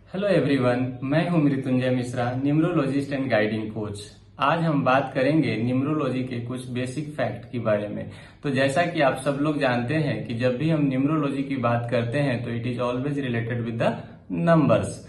Hello everyone, मैं हूं Mrityunjay Mishra, numerologist and guiding coach. आज हम बात करेंगे न्यूमरोलॉजी के कुछ बेसिक फैक्ट के बारे में। तो जैसा कि आप सब लोग जानते हैं कि जब भी हम न्यूमरोलॉजी की बात करते हैं तो it is always related with the numbers.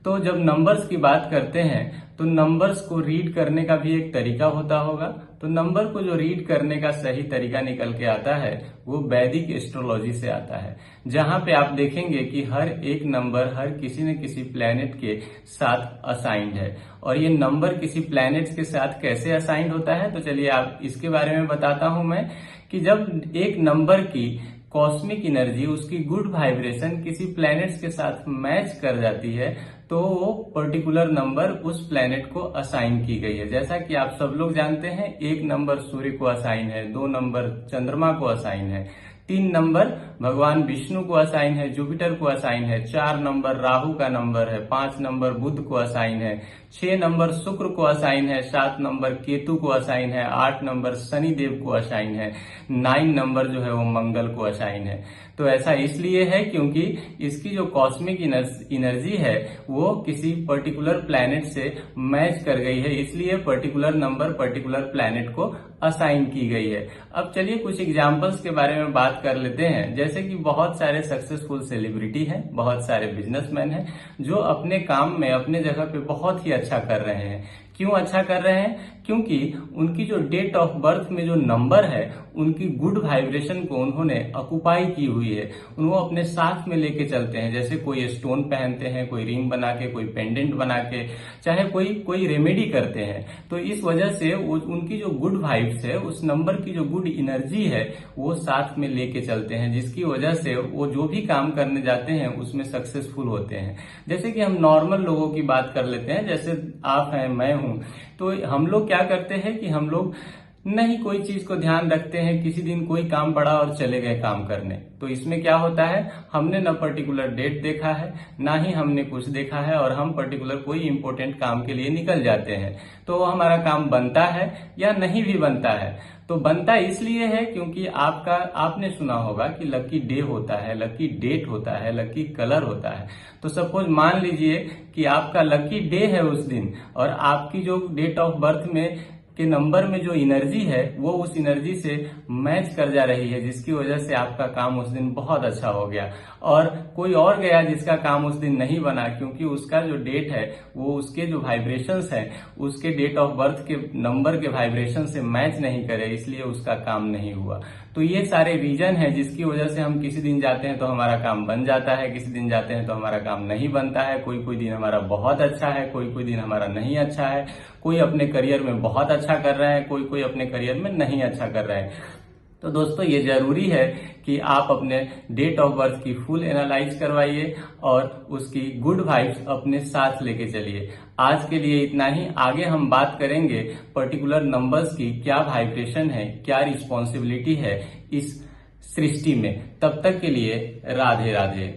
तो जब नंबर्स की बात करते हैं तो नंबर्स को रीड करने का भी एक तरीका होता होगा। तो नंबर को जो रीड करने का सही तरीका निकल के आता है वो वैदिक एस्ट्रोलॉजी से आता है, जहां पे आप देखेंगे कि हर एक नंबर हर किसी न किसी प्लैनेट के साथ असाइंड है। और ये नंबर किसी प्लैनेट्स के साथ कैसे असाइंड होता है, तो चलिए आप इसके बारे में बताता हूं मैं कि जब एक नंबर की कॉस्मिक एनर्जी, उसकी गुड वाइब्रेशन किसी प्लैनेट्स के साथ मैच कर जाती है तो वो पर्टिकुलर नंबर उस प्लैनेट को असाइन की गई है। जैसा कि आप सब लोग जानते हैं, एक नंबर सूर्य को असाइन है, 2 नंबर चंद्रमा को असाइन है, 3 नंबर भगवान विष्णु को असाइन है, जुपिटर को असाइन है, 4 नंबर राहु का नंबर है, 5 नंबर बुध को असाइन है, 6 नंबर शुक्र को असाइन है, 7 नंबर केतु को असाइन है, 8 नंबर शनि देव को असाइन है, 9 नंबर जो है वो मंगल को असाइन है। तो ऐसा इसलिए है क्योंकि इसकी जो कॉस्मिक एनर्जी है वो किसी पर्टिकुलर प्लैनेट से मैच कर गई है, इसलिए पर्टिकुलर नंबर पर्टिकुलर प्लैनेट को असाइन की गई है। अब चलिए कुछ एग्जांपल्स के बारे में बात कर लेते हैं। जैसे कि बहुत सारे सक्सेसफुल सेलिब्रिटी हैं, बहुत सारे बिजनेसमैन हैं जो अपने काम में अपने जगह पे बहुत ही अच्छा कर रहे हैं। क्यों अच्छा कर रहे हैं? क्योंकि उनकी जो डेट ऑफ बर्थ में जो नंबर है उनकी गुड वाइब्रेशन को उन्होंने ऑक्युपाई की हुई है, उनको अपने साथ में लेके चलते हैं। जैसे कोई स्टोन पहनते हैं, कोई रिंग बना के, कोई पेंडेंट बना के, चाहे कोई रेमेडी करते हैं। तो इस वजह से उनकी जो गुड वाइब्स है, उस नंबर की जो गुड एनर्जी है वो साथ में लेके चलते हैं, जिसकी वजह से वो जो भी काम करने जाते हैं उसमें सक्सेसफुल होते हैं। जैसे कि हम नॉर्मल लोगों की बात कर लेते हैं, जैसे आप हैं, मैं हूं, तो हम लोग क्या करते हैं कि हम लोग नहीं कोई चीज को ध्यान रखते हैं, किसी दिन कोई काम पड़ा और चले गए काम करने। तो इसमें क्या होता है, हमने न पर्टिकुलर डेट देखा है, ना ही हमने कुछ देखा है, और हम पर्टिकुलर कोई इंपॉर्टेंट काम के लिए निकल जाते हैं। तो हमारा काम बनता है या नहीं भी बनता है। तो बनता इसलिए है क्योंकि आपने सुना होगा कि लकी डे होता है, लकी डेट होता है, लकी कलर होता है। तो सपोज मान लीजिए कि आपका लकी डे है उस दिन, और आपकी जो डेट ऑफ बर्थ में के नंबर में जो एनर्जी है वो उस एनर्जी से मैच कर जा रही है, जिसकी वजह से आपका काम उस दिन बहुत अच्छा हो गया। और कोई और गया जिसका काम उस दिन नहीं बना, क्योंकि उसका जो डेट है वो उसके जो वाइब्रेशंस है उसके डेट ऑफ बर्थ के नंबर के वाइब्रेशन से मैच नहीं करे, इसलिए उसका काम नहीं हुआ। तो ये सारे रीजन है जिसकी वजह से हम किसी दिन जाते हैं तो हमारा काम बन जाता है, किसी दिन जाते हैं तो हमारा काम नहीं बनता है। कोई दिन हमारा बहुत अच्छा है, कोई दिन हमारा नहीं अच्छा है। कोई अपने करियर में बहुत अच्छा कर रहा है, कोई अपने करियर में नहीं अच्छा कर रहा है। तो दोस्तों ये जरूरी है कि आप अपने डेट ऑफ बर्थ की फुल एनालाइज करवाइए और उसकी गुड वाइब्स अपने साथ लेके चलिए। आज के लिए इतना ही। आगे हम बात करेंगे पर्टिकुलर नंबर्स की क्या वाइब्रेशन है, क्या रिस्पॉन्सिबिलिटी है इस सृष्टि में। तब तक के लिए राधे राधे।